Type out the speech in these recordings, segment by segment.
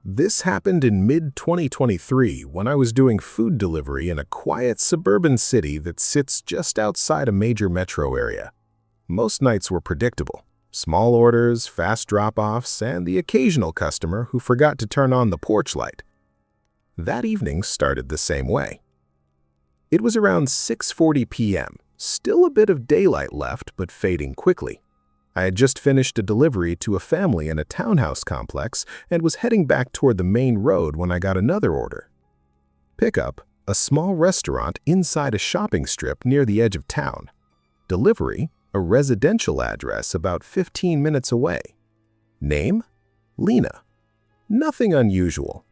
This happened in mid-2023 when I was doing food delivery in a quiet suburban city that sits just outside a major metro area. Most nights were predictable. Small orders, fast drop-offs, and the occasional customer who forgot to turn on the porch light. That evening started the same way. It was around 6:40 p.m., still a bit of daylight left but fading quickly. I had just finished a delivery to a family in a townhouse complex and was heading back toward the main road when I got another order. Pickup, a small restaurant inside a shopping strip near the edge of town. Delivery, a residential address about 15 minutes away. Name? Lena. Nothing unusual.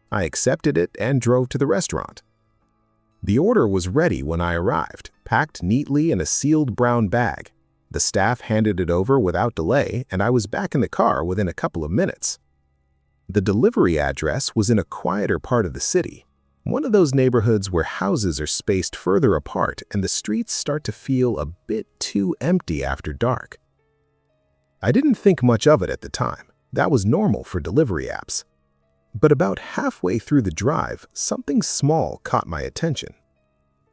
I accepted it and drove to the restaurant. The order was ready when I arrived, packed neatly in a sealed brown bag. The staff handed it over without delay, and I was back in the car within a couple of minutes. The delivery address was in a quieter part of the city, one of those neighborhoods where houses are spaced further apart and the streets start to feel a bit too empty after dark. I didn't think much of it at the time. That was normal for delivery apps. But about halfway through the drive, something small caught my attention.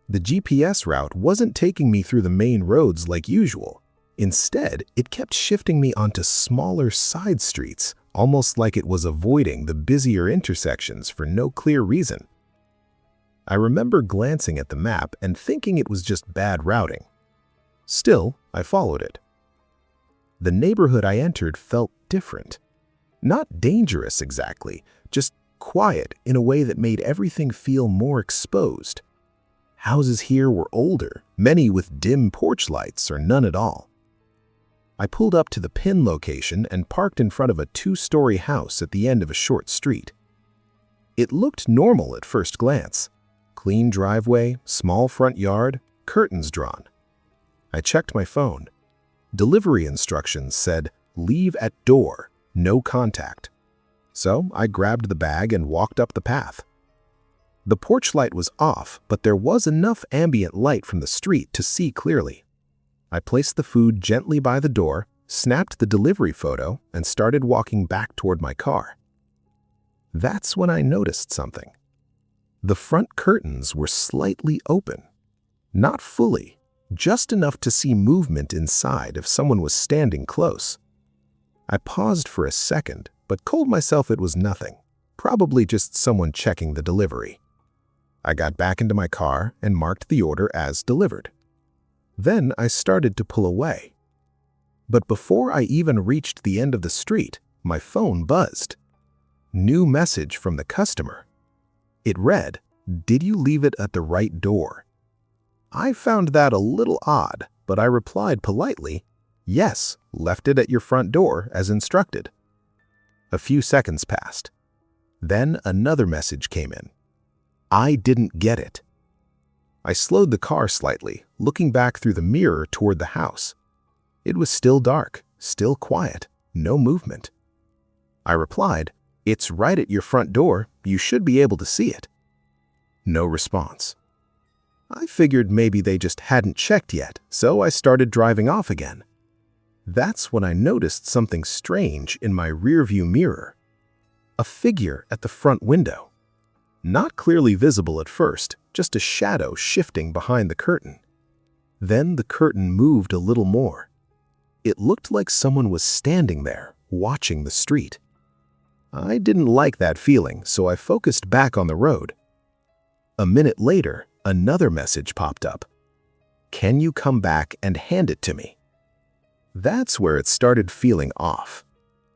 The GPS route wasn't taking me through the main roads like usual. Instead, it kept shifting me onto smaller side streets, almost like it was avoiding the busier intersections for no clear reason. I remember glancing at the map and thinking it was just bad routing. Still, I followed it. The neighborhood I entered felt different. Not dangerous exactly, just quiet in a way that made everything feel more exposed. Houses here were older, many with dim porch lights or none at all. I pulled up to the pin location and parked in front of a 2-story house at the end of a short street. It looked normal at first glance. Clean driveway, small front yard, curtains drawn. I checked my phone. Delivery instructions said, "Leave at door, no contact." So I grabbed the bag and walked up the path. The porch light was off, but there was enough ambient light from the street to see clearly. I placed the food gently by the door, snapped the delivery photo, and started walking back toward my car. That's when I noticed something. The front curtains were slightly open. Not fully, just enough to see movement inside if someone was standing close. I paused for a second, but told myself it was nothing, probably just someone checking the delivery. I got back into my car and marked the order as delivered. Then I started to pull away. But before I even reached the end of the street, my phone buzzed. New message from the customer. It read, "Did you leave it at the right door?" I found that a little odd, but I replied politely, "Yes, left it at your front door as instructed." A few seconds passed. Then another message came in. I didn't get it. I slowed the car slightly, looking back through the mirror toward the house. It was still dark, still quiet, no movement. I replied, "It's right at your front door. You should be able to see it." No response. I figured maybe they just hadn't checked yet, so I started driving off again. That's when I noticed something strange in my rearview mirror. A figure at the front window. Not clearly visible at first, just a shadow shifting behind the curtain. Then the curtain moved a little more. It looked like someone was standing there, watching the street. I didn't like that feeling, so I focused back on the road. A minute later, another message popped up. "Can you come back and hand it to me?" That's where it started feeling off.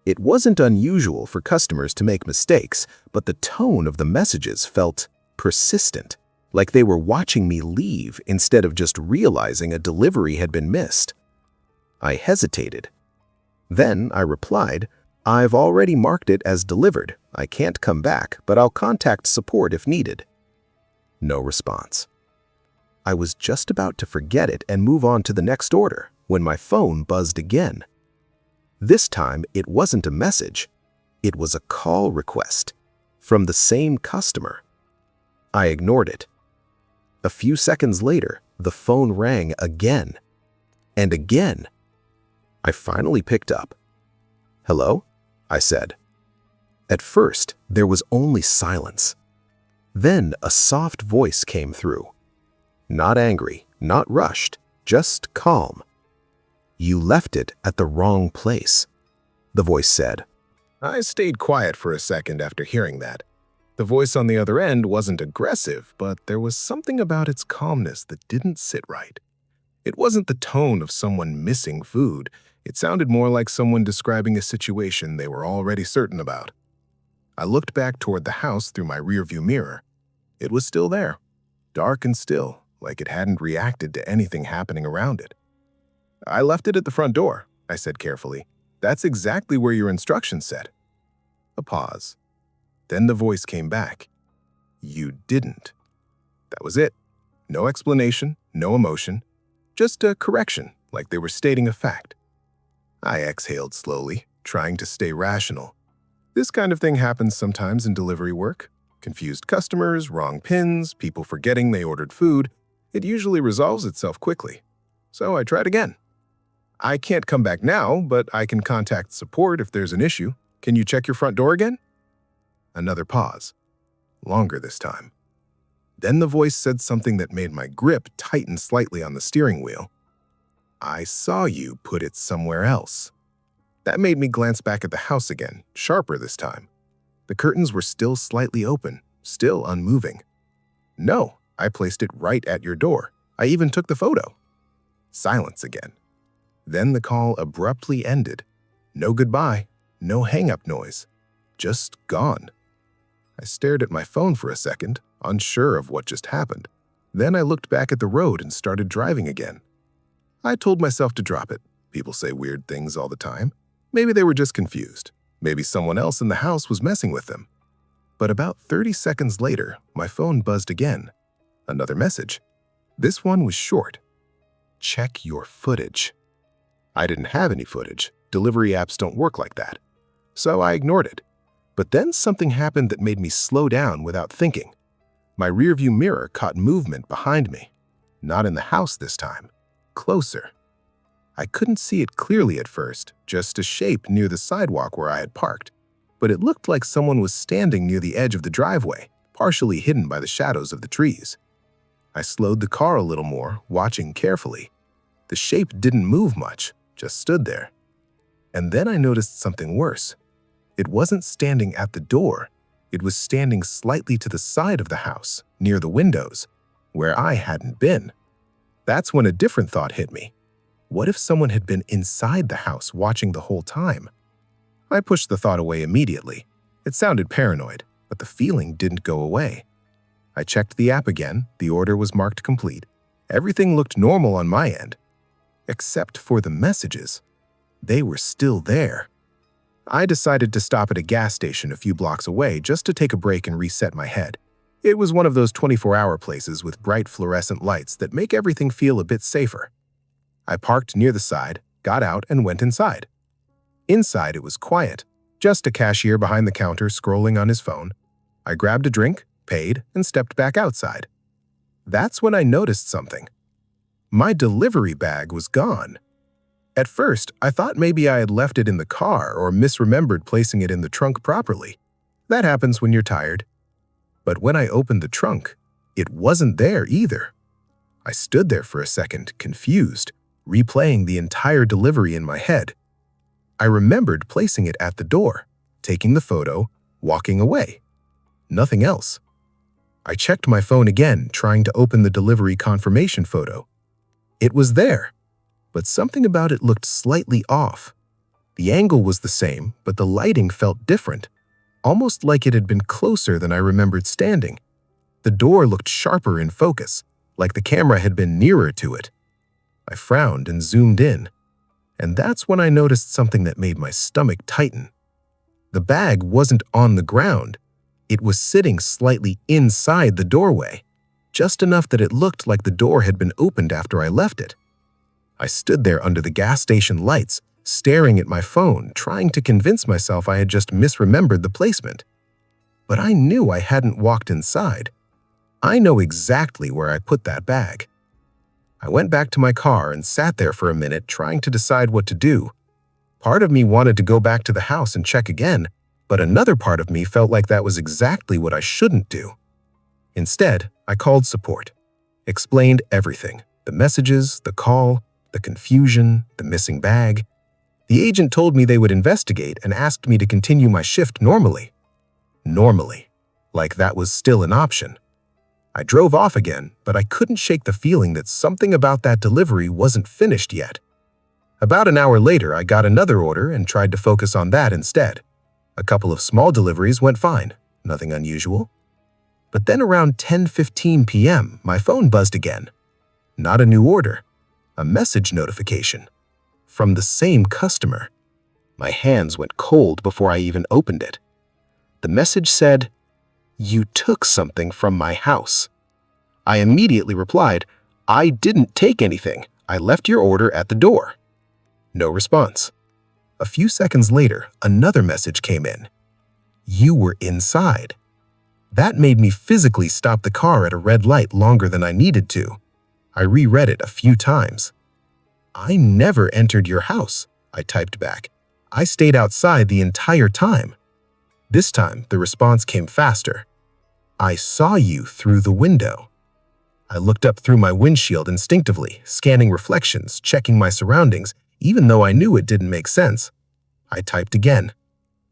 It wasn't unusual for customers to make mistakes, but the tone of the messages felt persistent, like they were watching me leave instead of just realizing a delivery had been missed. I hesitated. Then I replied, "I've already marked it as delivered. I can't come back, but I'll contact support if needed." No response. I was just about to forget it and move on to the next order when my phone buzzed again. This time, it wasn't a message. It was a call request from the same customer. I ignored it. A few seconds later, the phone rang again and again. I finally picked up. "Hello?" I said. At first, there was only silence. Then a soft voice came through. Not angry, not rushed, just calm. "You left it at the wrong place," the voice said. I stayed quiet for a second after hearing that. The voice on the other end wasn't aggressive, but there was something about its calmness that didn't sit right. It wasn't the tone of someone missing food. It sounded more like someone describing a situation they were already certain about. I looked back toward the house through my rearview mirror. It was still there, dark and still, like it hadn't reacted to anything happening around it. "I left it at the front door," I said carefully. "That's exactly where your instructions said." A pause. Then the voice came back. "You didn't." That was it. No explanation, no emotion, just a correction, like they were stating a fact. I exhaled slowly, trying to stay rational. This kind of thing happens sometimes in delivery work. Confused customers, wrong pins, people forgetting they ordered food. It usually resolves itself quickly. So I tried again. "I can't come back now, but I can contact support if there's an issue. Can you check your front door again?" Another pause. Longer this time. Then the voice said something that made my grip tighten slightly on the steering wheel. "I saw you put it somewhere else." That made me glance back at the house again, sharper this time. The curtains were still slightly open, still unmoving. "No, I placed it right at your door. I even took the photo." Silence again. Then the call abruptly ended. No goodbye, no hang-up noise. Just gone. I stared at my phone for a second, unsure of what just happened. Then I looked back at the road and started driving again. I told myself to drop it. People say weird things all the time. Maybe they were just confused. Maybe someone else in the house was messing with them. But about 30 seconds later, my phone buzzed again. Another message. This one was short. "Check your footage." I didn't have any footage. Delivery apps don't work like that. So I ignored it. But then something happened that made me slow down without thinking. My rearview mirror caught movement behind me. Not in the house this time. Closer. I couldn't see it clearly at first, just a shape near the sidewalk where I had parked. But it looked like someone was standing near the edge of the driveway, partially hidden by the shadows of the trees. I slowed the car a little more, watching carefully. The shape didn't move much, just stood there. And then I noticed something worse. It wasn't standing at the door. It was standing slightly to the side of the house, near the windows, where I hadn't been. That's when a different thought hit me. What if someone had been inside the house watching the whole time? I pushed the thought away immediately. It sounded paranoid, but the feeling didn't go away. I checked the app again. The order was marked complete. Everything looked normal on my end. Except for the messages. They were still there. I decided to stop at a gas station a few blocks away just to take a break and reset my head. It was one of those 24-hour places with bright fluorescent lights that make everything feel a bit safer. I parked near the side, got out, and went inside. Inside, it was quiet, just a cashier behind the counter scrolling on his phone. I grabbed a drink, paid, and stepped back outside. That's when I noticed something. My delivery bag was gone. At first, I thought maybe I had left it in the car or misremembered placing it in the trunk properly. That happens when you're tired. But when I opened the trunk, it wasn't there either. I stood there for a second, confused, replaying the entire delivery in my head. I remembered placing it at the door, taking the photo, walking away. Nothing else. I checked my phone again, trying to open the delivery confirmation photo. It was there, but something about it looked slightly off. The angle was the same, but the lighting felt different, almost like it had been closer than I remembered standing. The door looked sharper in focus, like the camera had been nearer to it. I frowned and zoomed in, and that's when I noticed something that made my stomach tighten. The bag wasn't on the ground. It was sitting slightly inside the doorway, just enough that it looked like the door had been opened after I left it. I stood there under the gas station lights, staring at my phone, trying to convince myself I had just misremembered the placement. But I knew I hadn't walked inside. I know exactly where I put that bag. I went back to my car and sat there for a minute, trying to decide what to do. Part of me wanted to go back to the house and check again, But another part of me felt like that was exactly what I shouldn't do. Instead, I called support, explained everything: the messages, the call, the confusion, the missing bag. The agent told me they would investigate and asked me to continue my shift normally. Normally, like that was still an option. I drove off again, but I couldn't shake the feeling that something about that delivery wasn't finished yet. About an hour later, I got another order and tried to focus on that instead. A couple of small deliveries went fine, nothing unusual. But then around 10:15 p.m., my phone buzzed again. Not a new order, a message notification from the same customer. My hands went cold before I even opened it. The message said, "You took something from my house." I immediately replied, "I didn't take anything. I left your order at the door." No response. A few seconds later, another message came in. "You were inside." That made me physically stop the car at a red light longer than I needed to. I reread it a few times. "I never entered your house," I typed back. "I stayed outside the entire time." This time, the response came faster. "I saw you through the window." I looked up through my windshield instinctively, scanning reflections, checking my surroundings, even though I knew it didn't make sense. I typed again.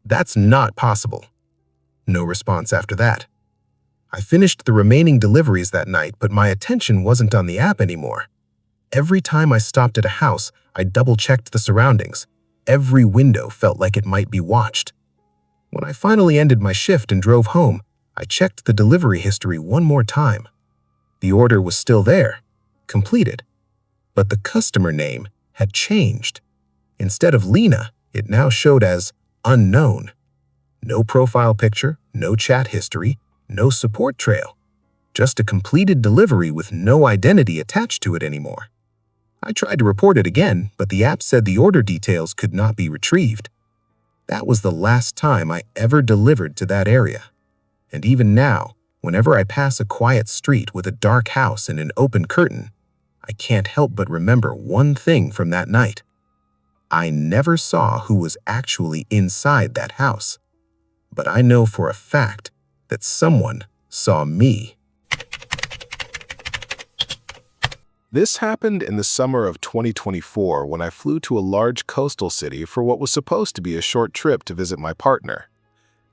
"That's not possible." No response after that. I finished the remaining deliveries that night, but my attention wasn't on the app anymore. Every time I stopped at a house, I double-checked the surroundings. Every window felt like it might be watched. When I finally ended my shift and drove home, I checked the delivery history one more time. The order was still there, completed, but the customer name had changed. Instead of Lena, it now showed as unknown. No profile picture, no chat history, no support trail. Just a completed delivery with no identity attached to it anymore. I tried to report it again, but the app said the order details could not be retrieved. That was the last time I ever delivered to that area. And even now, whenever I pass a quiet street with a dark house and an open curtain, I can't help but remember one thing from that night. I never saw who was actually inside that house, but I know for a fact that someone saw me. This happened in the summer of 2024 when I flew to a large coastal city for what was supposed to be a short trip to visit my partner.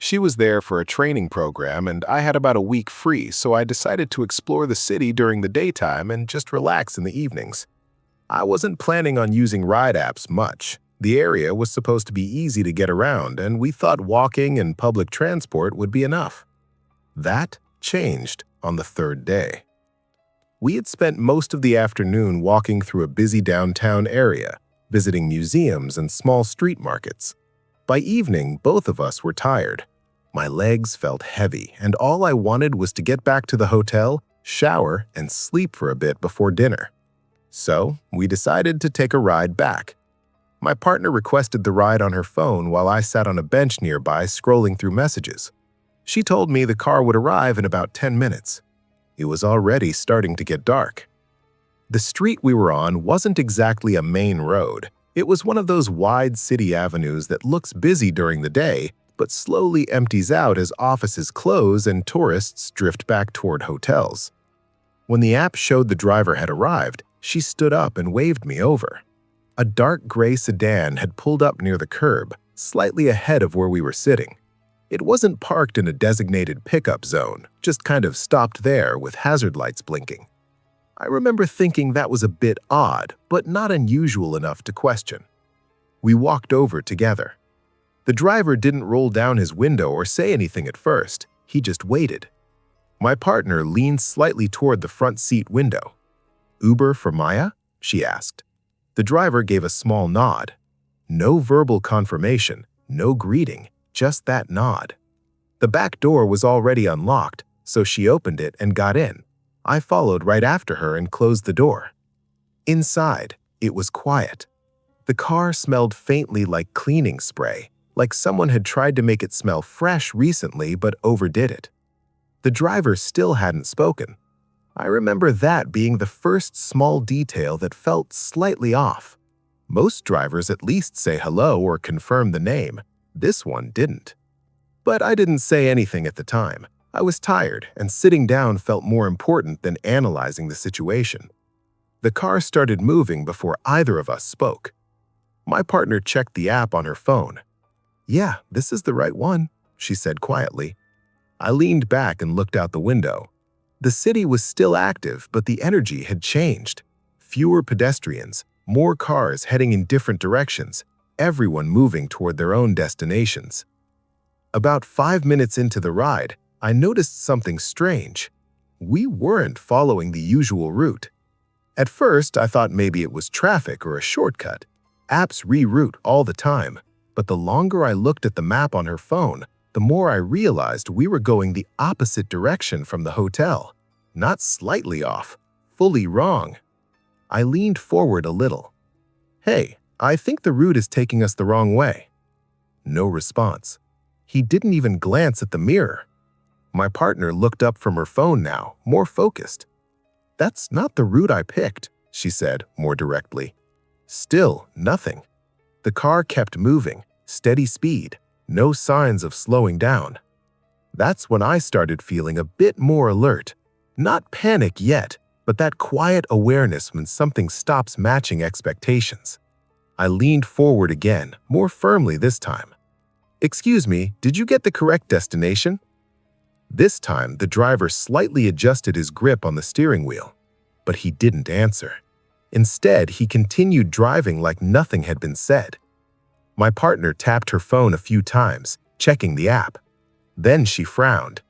She was there for a training program and I had about a week free, so I decided to explore the city during the daytime and just relax in the evenings. I wasn't planning on using ride apps much. The area was supposed to be easy to get around, and we thought walking and public transport would be enough. That changed on the third day. We had spent most of the afternoon walking through a busy downtown area, visiting museums and small street markets. By evening, both of us were tired. My legs felt heavy, and all I wanted was to get back to the hotel, shower, and sleep for a bit before dinner. So, we decided to take a ride back. My partner requested the ride on her phone while I sat on a bench nearby scrolling through messages. She told me the car would arrive in about 10 minutes. It was already starting to get dark. The street we were on wasn't exactly a main road. It was one of those wide city avenues that looks busy during the day, but slowly empties out as offices close and tourists drift back toward hotels. When the app showed the driver had arrived, she stood up and waved me over. A dark gray sedan had pulled up near the curb, slightly ahead of where we were sitting. It wasn't parked in a designated pickup zone, just kind of stopped there with hazard lights blinking. I remember thinking that was a bit odd, but not unusual enough to question. We walked over together. The driver didn't roll down his window or say anything at first, he just waited. My partner leaned slightly toward the front seat window. "Uber for Maya?" she asked. The driver gave a small nod. No verbal confirmation, no greeting, just that nod. The back door was already unlocked, so she opened it and got in. I followed right after her and closed the door. Inside, it was quiet. The car smelled faintly like cleaning spray, like someone had tried to make it smell fresh recently but overdid it. The driver still hadn't spoken. I remember that being the first small detail that felt slightly off. Most drivers at least say hello or confirm the name. This one didn't. But I didn't say anything at the time. I was tired, and sitting down felt more important than analyzing the situation. The car started moving before either of us spoke. My partner checked the app on her phone. "Yeah, this is the right one," she said quietly. I leaned back and looked out the window. The city was still active, but the energy had changed. Fewer pedestrians, more cars heading in different directions, everyone moving toward their own destinations. About 5 minutes into the ride, I noticed something strange. We weren't following the usual route. At first, I thought maybe it was traffic or a shortcut. Apps reroute all the time, but the longer I looked at the map on her phone, the more I realized we were going the opposite direction from the hotel. Not slightly off, fully wrong. I leaned forward a little. "Hey, I think the route is taking us the wrong way." No response. He didn't even glance at the mirror. My partner looked up from her phone now, more focused. "That's not the route I picked," she said more directly. Still, nothing. The car kept moving, steady speed, no signs of slowing down. That's when I started feeling a bit more alert. Not panic yet, but that quiet awareness when something stops matching expectations. I leaned forward again, more firmly this time. "Excuse me, did you get the correct destination?" This time, the driver slightly adjusted his grip on the steering wheel, but he didn't answer. Instead, he continued driving like nothing had been said. My partner tapped her phone a few times, checking the app. Then she frowned.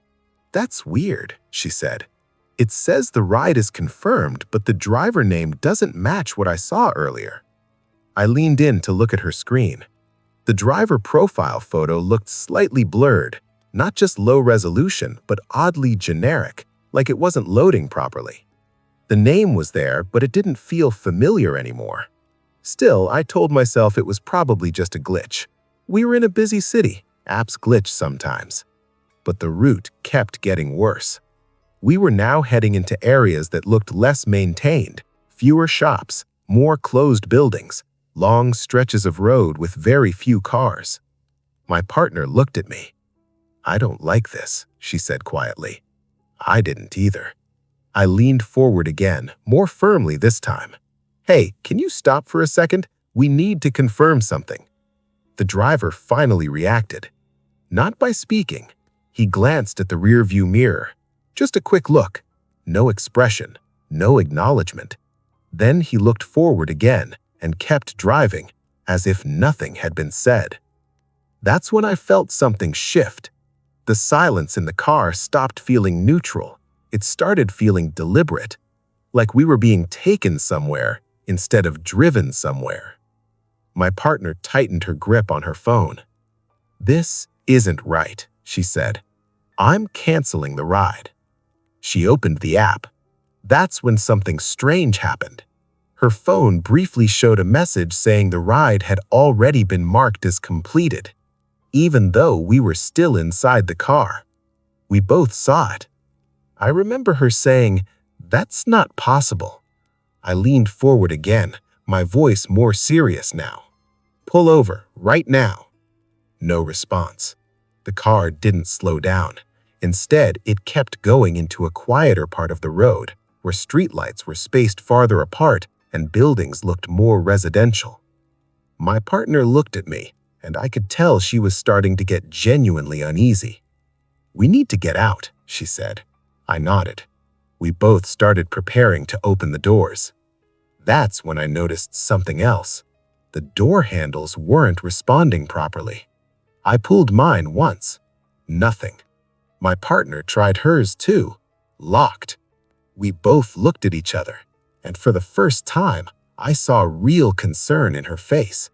"That's weird," she said. "It says the ride is confirmed, but the driver name doesn't match what I saw earlier." I leaned in to look at her screen. The driver profile photo looked slightly blurred, not just low resolution, but oddly generic, like it wasn't loading properly. The name was there, but it didn't feel familiar anymore. Still, I told myself it was probably just a glitch. We were in a busy city. Apps glitch sometimes. But the route kept getting worse. We were now heading into areas that looked less maintained, fewer shops, more closed buildings, long stretches of road with very few cars. My partner looked at me. "I don't like this," she said quietly. I didn't either. I leaned forward again, more firmly this time. "Hey, can you stop for a second? We need to confirm something." The driver finally reacted. Not by speaking. He glanced at the rearview mirror. Just a quick look. No expression, no acknowledgement. Then he looked forward again and kept driving, as if nothing had been said. That's when I felt something shift. The silence in the car stopped feeling neutral. It started feeling deliberate, like we were being taken somewhere instead of driven somewhere. My partner tightened her grip on her phone. "This isn't right," she said. "I'm canceling the ride." She opened the app. That's when something strange happened. Her phone briefly showed a message saying the ride had already been marked as completed, even though we were still inside the car. We both saw it. I remember her saying, "That's not possible." I leaned forward again, my voice more serious now. "Pull over, right now." No response. The car didn't slow down. Instead, it kept going into a quieter part of the road, where streetlights were spaced farther apart and buildings looked more residential. My partner looked at me, and I could tell she was starting to get genuinely uneasy. "We need to get out," she said. I nodded. We both started preparing to open the doors. That's when I noticed something else. The door handles weren't responding properly. I pulled mine once. Nothing. My partner tried hers too. Locked. We both looked at each other, and for the first time, I saw real concern in her face.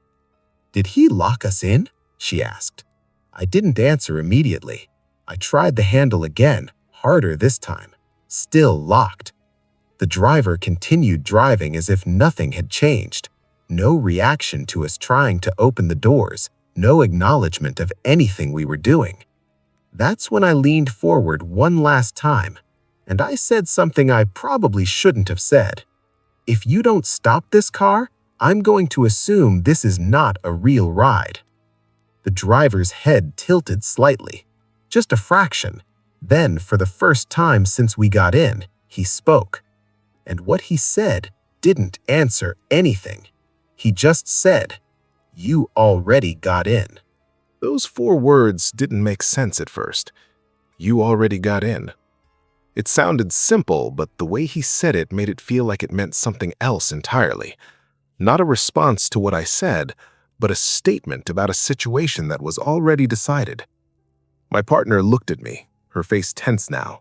"Did he lock us in?" she asked. I didn't answer immediately. I tried the handle again, harder this time. Still locked. The driver continued driving as if nothing had changed. No reaction to us trying to open the doors, no acknowledgement of anything we were doing. That's when I leaned forward one last time, and I said something I probably shouldn't have said. "If you don't stop this car, I'm going to assume this is not a real ride." The driver's head tilted slightly. just a fraction. Then, for the first time since we got in, he spoke. And what he said didn't answer anything. He just said, "You already got in." Those 4 words didn't make sense at first. You already got in. It sounded simple, but the way he said it made it feel like it meant something else entirely. Not a response to what I said, but a statement about a situation that was already decided. My partner looked at me, her face tense now.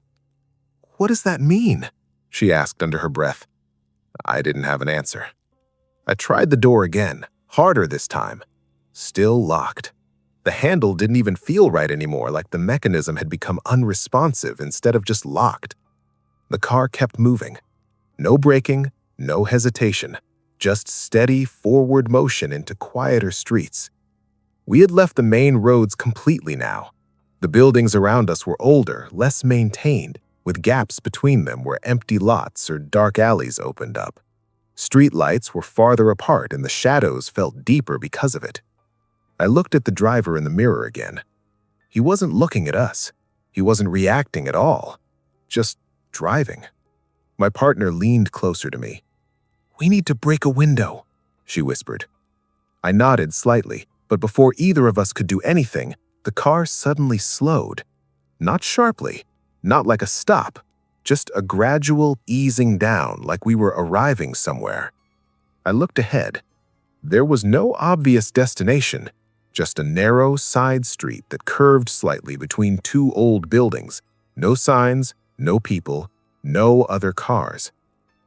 "What does that mean?" she asked under her breath. I didn't have an answer. I tried the door again, harder this time. Still locked. The handle didn't even feel right anymore, like the mechanism had become unresponsive instead of just locked. The car kept moving. No braking, no hesitation, just steady forward motion into quieter streets. We had left the main roads completely now. The buildings around us were older, less maintained, with gaps between them where empty lots or dark alleys opened up. Street lights were farther apart and the shadows felt deeper because of it. I looked at the driver in the mirror again. He wasn't looking at us. He wasn't reacting at all. Just driving. My partner leaned closer to me. "We need to break a window," she whispered. I nodded slightly, but before either of us could do anything, the car suddenly slowed. Not sharply, not like a stop, just a gradual easing down like we were arriving somewhere. I looked ahead. There was no obvious destination, just a narrow side street that curved slightly between 2 old buildings. No signs, no people, no other cars.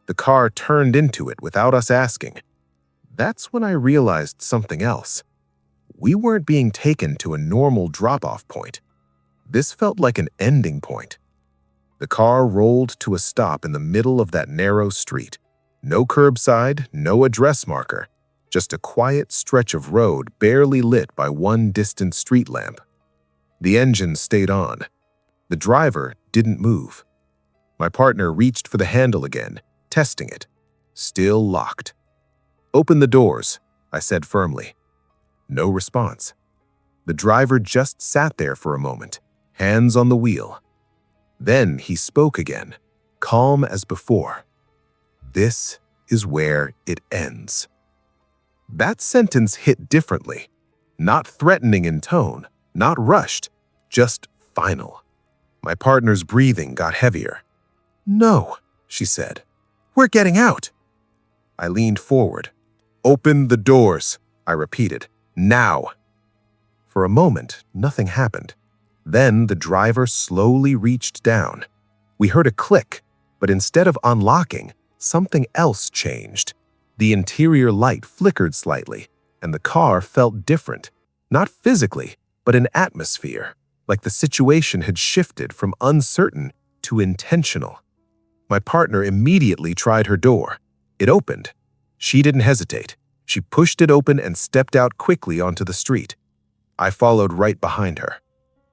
The car turned into it without us asking. That's when I realized something else. We weren't being taken to a normal drop-off point. This felt like an ending point. The car rolled to a stop in the middle of that narrow street. No curbside, no address marker. Just a quiet stretch of road barely lit by one distant street lamp. The engine stayed on. The driver didn't move. My partner reached for the handle again, testing it. Still locked. "Open the doors," I said firmly. No response. The driver just sat there for a moment, hands on the wheel. Then he spoke again, calm as before. "This is where it ends." That sentence hit differently. Not threatening in tone, not rushed, just final. My partner's breathing got heavier. "No," she said. "We're getting out." I leaned forward. "Open the doors," I repeated. "Now." For a moment, nothing happened. Then the driver slowly reached down. We heard a click, but instead of unlocking, something else changed. The interior light flickered slightly, and the car felt different. Not physically, but in atmosphere, like the situation had shifted from uncertain to intentional. My partner immediately tried her door. It opened. She didn't hesitate. She pushed it open and stepped out quickly onto the street. I followed right behind her.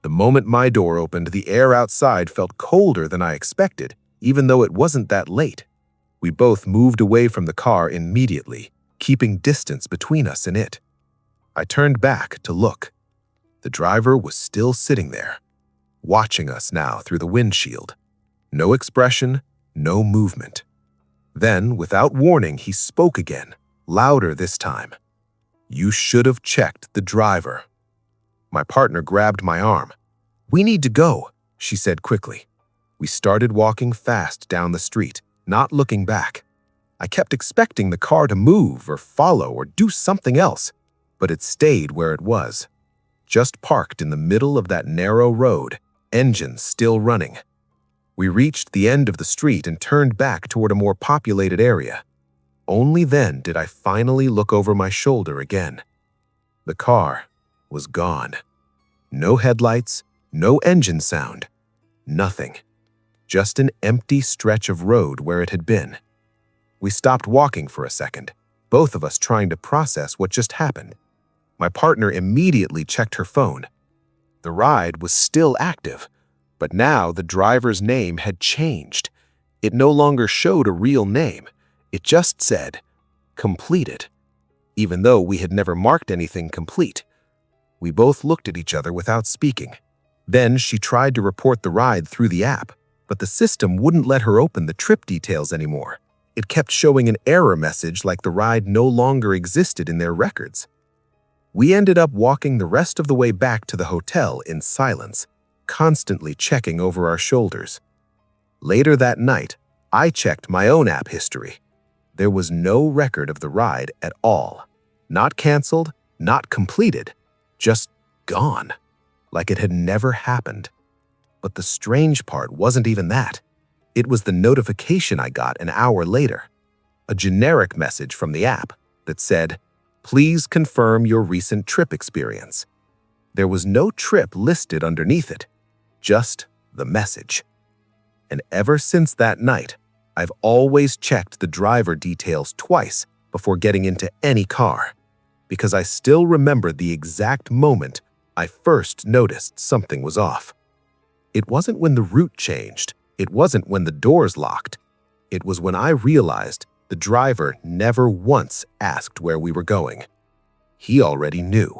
The moment my door opened, the air outside felt colder than I expected, even though it wasn't that late. We both moved away from the car immediately, keeping distance between us and it. I turned back to look. The driver was still sitting there, watching us now through the windshield. No expression, no movement. Then, without warning, he spoke again, louder this time. "You should have checked the driver." My partner grabbed my arm. "We need to go," she said quickly. We started walking fast down the street, not looking back. I kept expecting the car to move or follow or do something else, but it stayed where it was, just parked in the middle of that narrow road, engine still running. We reached the end of the street and turned back toward a more populated area. Only then did I finally look over my shoulder again. The car was gone. No headlights, no engine sound, nothing. Just an empty stretch of road where it had been. We stopped walking for a second, both of us trying to process what just happened. My partner immediately checked her phone. The ride was still active, but now the driver's name had changed. It no longer showed a real name. It just said, "Completed," even though we had never marked anything complete. We both looked at each other without speaking. Then she tried to report the ride through the app, but the system wouldn't let her open the trip details anymore. It kept showing an error message like the ride no longer existed in their records. We ended up walking the rest of the way back to the hotel in silence, constantly checking over our shoulders. Later that night, I checked my own app history. There was no record of the ride at all. Not canceled, not completed, just gone, like it had never happened. But the strange part wasn't even that. It was the notification I got an hour later, a generic message from the app that said, "Please confirm your recent trip experience." There was no trip listed underneath it, just the message. And ever since that night, I've always checked the driver details twice before getting into any car, because I still remember the exact moment I first noticed something was off. It wasn't when the route changed. It wasn't when the doors locked. It was when I realized the driver never once asked where we were going. He already knew.